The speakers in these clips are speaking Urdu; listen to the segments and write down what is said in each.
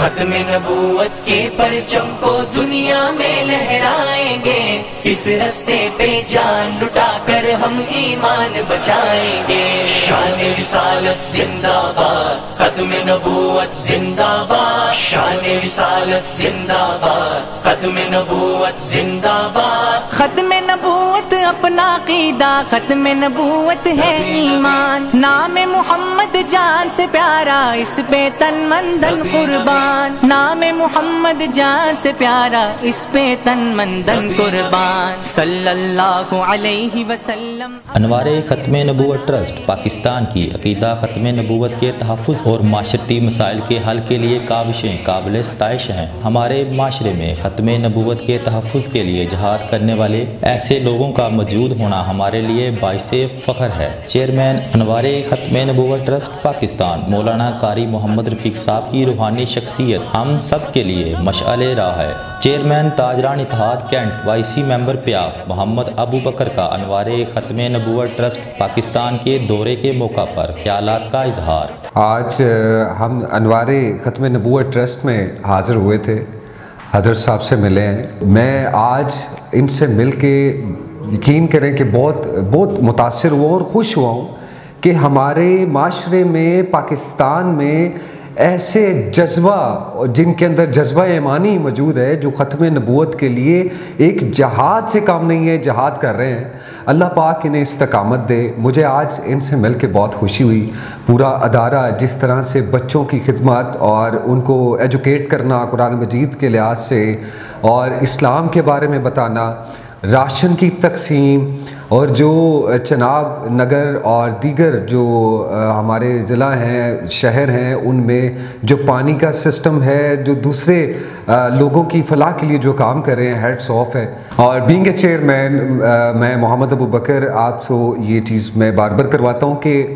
ختم نبوت کے پرچم کو دنیا میں لہرائیں گے، اس رستے پہ جان لٹا کر ہم ایمان بچائیں گے۔ شان رسالت زندہ باد، ختم نبوت زندہ باد، شان رسالت زندہ باد، ختم نبوت زندہ باد۔ ختم نبوت اپنا عقیدہ، ختم نبوت ہے ایمان، نام محمد جان سے پیارا، اس پہ تن من دھن قربان، نام محمد جان سے پیارا، اس پہ تن من دھن قربان، صلی اللہ علیہ وسلم۔ انوار ختم نبوت ٹرسٹ پاکستان کی عقیدہ ختم نبوت کے تحفظ اور معاشرتی مسائل کے حل کے لیے کاوشیں قابل ستائش ہیں۔ ہمارے معاشرے میں ختم نبوت کے تحفظ کے لیے جہاد کرنے والے ایسے لوگوں کا موجود ہونا ہمارے لیے باعث فخر ہے۔ چیئرمین انوار ختم نبوت ٹرسٹ پاکستان مولانا قاری محمد رفیق صاحب کی روحانی شخصیت ہم سب کے لیے مشعل راہ ہے۔ چیئرمین تاجران اتحاد کینٹ وائسی ممبر پیاف محمد ابو بکر کا انوار ختم نبوت ٹرسٹ پاکستان کے دورے کے موقع پر خیالات کا اظہار۔ آج ہم انوار ختم نبوت ٹرسٹ میں حاضر ہوئے تھے، حضرت صاحب سے ملے ہیں۔ میں آج ان سے مل کے یقین کریں کہ بہت متاثر ہوا اور خوش ہوا ہوں کہ ہمارے معاشرے میں پاکستان میں ایسے جذبہ، جن کے اندر جذبہ ایمانی موجود ہے، جو ختم نبوت کے لیے ایک جہاد سے کام نہیں ہے، جہاد کر رہے ہیں۔ اللہ پاک انہیں استقامت دے۔ مجھے آج ان سے مل کے بہت خوشی ہوئی۔ پورا ادارہ جس طرح سے بچوں کی خدمت اور ان کو ایجوکیٹ کرنا قرآن مجید کے لحاظ سے اور اسلام کے بارے میں بتانا، راشن کی تقسیم، اور جو چناب نگر اور دیگر جو ہمارے ضلع ہیں، شہر ہیں، ان میں جو پانی کا سسٹم ہے، جو دوسرے لوگوں کی فلاح کے لیے جو کام کر رہے ہیں، ہیڈس آف ہے۔ اور بینگ اے چیئرمین میں محمد ابو بکر آپ کو یہ چیز میں بار بار کرواتا ہوں کہ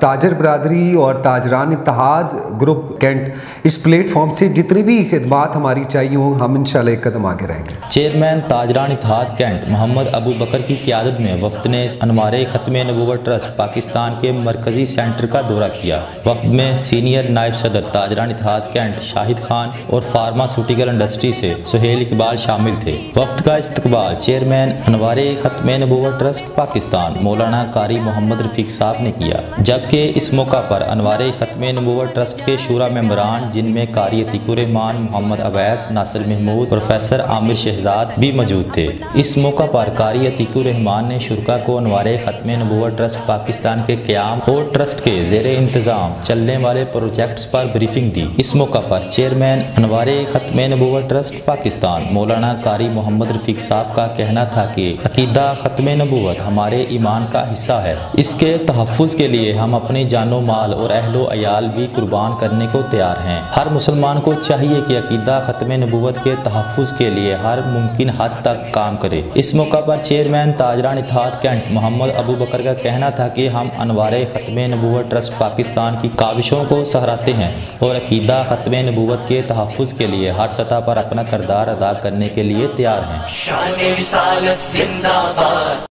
تاجر برادری اور تاجران اتحاد گروپ کینٹ اس پلیٹ فارم سے جتنی بھی خدمات ہماری چاہیے ہوں، ہم انشاءاللہ ایک قدم آگے رہیں گے۔ چیئرمین تاجران اتحاد کینٹ محمد ابو بکر کی قیادت میں وفد نے انوار ختم نبوت ٹرسٹ پاکستان کے مرکزی سینٹر کا دورہ کیا۔ وفد میں سینئر نائب صدر تاجران اتحاد کینٹ شاہد خان اور فارماسوٹیکل انڈسٹری سے سہیل اقبال شامل تھے۔ وفد کا استقبال چیئرمین انوار ختم نبوت ٹرسٹ پاکستان مولانا قاری محمد رفیق صاحب نے کیا، جبکہ اس موقع پر انوار ختم نبوت ٹرسٹ کے شورا ممبران، جن میں قاری عتیق الرحمان، محمد اویس، ناصر محمود، پروفیسر عامر شہزاد بھی موجود تھے۔ اس موقع پر قاری عتیق الرحمان نے شرکا کو انوار ختم نبوت ٹرسٹ پاکستان کے قیام اور ٹرسٹ کے زیر انتظام چلنے والے پروجیکٹس پر بریفنگ دی۔ اس موقع پر چیئرمین انوار ختم نبوت ٹرسٹ پاکستان مولانا قاری محمد رفیق صاحب کا کہنا تھا کہ عقیدہ ختم نبوت ہمارے ایمان کا حصہ ہے۔ اس کے تحفظ کے لیے ہم اپنی جان و مال اور اہل و عیال بھی قربان کرنے کو تیار ہیں۔ ہر مسلمان کو چاہیے کہ عقیدہ ختم نبوت کے تحفظ کے لیے ہر ممکن حد تک کام کرے۔ اس موقع پر چیئرمین تاجران اتحاد کینٹ محمد ابو بکر کا کہنا تھا کہ ہم انوار ختم نبوت ٹرسٹ پاکستان کی کاوشوں کو سہراتے ہیں اور عقیدہ ختم نبوت کے تحفظ کے لیے ہر سطح پر اپنا کردار ادا کرنے کے لیے تیار ہیں۔ شان رسالت زندہ باد۔